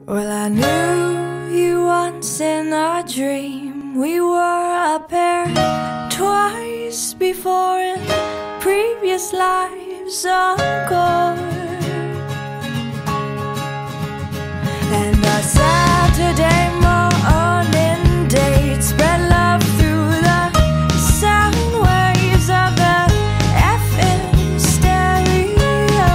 Well, I knew you once in a dream. We were a pair twice before in previous lives, of course. And a Saturday morning date spread love through the sound waves of the FM stereo.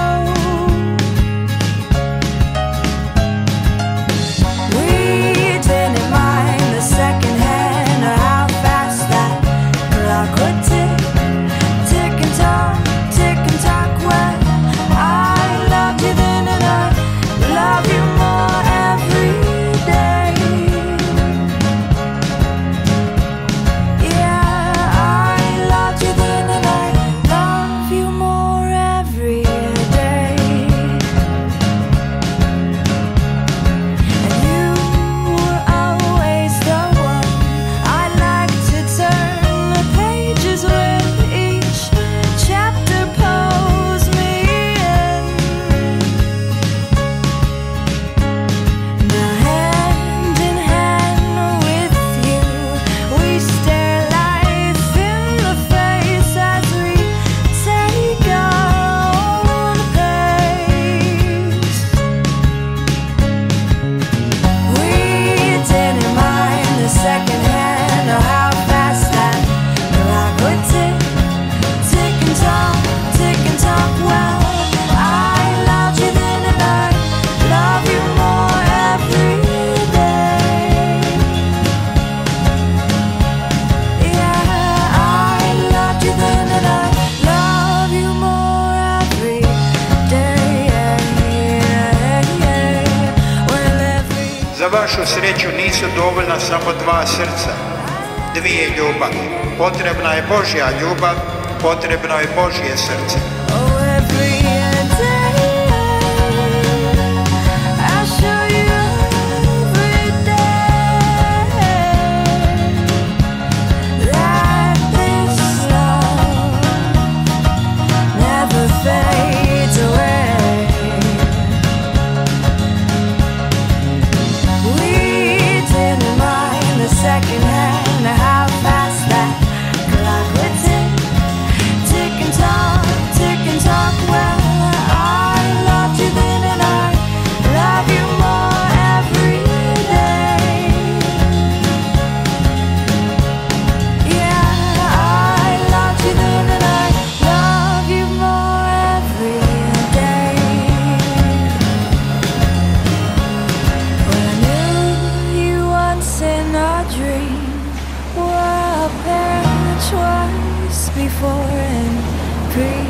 We didn't mind the second hand or how fast that clock would tick, tick and talk, tick and talk. Well, I loved you then and I love you more every day. Yeah, I loved you then and I love you more every day. And you were always the one I liked to turn the pages with. Each chapter pulls me in. Now hand in hand with you, we stare life in the face as we take our own pace. We didn't mind the second hand or how fast that clock would tick, tick and talk, tick and talk. Well, I loved you then and I love you more every day. Yeah, I loved you then and I love you more every day. Well, every Za vašu sreću nisu dovoljna samo dva srca, dvije ljubavi. Potrebna je Božja ljubav, potrebno je Božje srce. oh, every day I'll show you every day that this love never fades away. We didn't mind the second hand or how fast that clock would tick, tick and talk, tick and talk. Well, I loved you then and I love you more every day. Yeah, I loved you then and I love you more every day. Well, I knew you once in a dream. Were a pair twice before in previous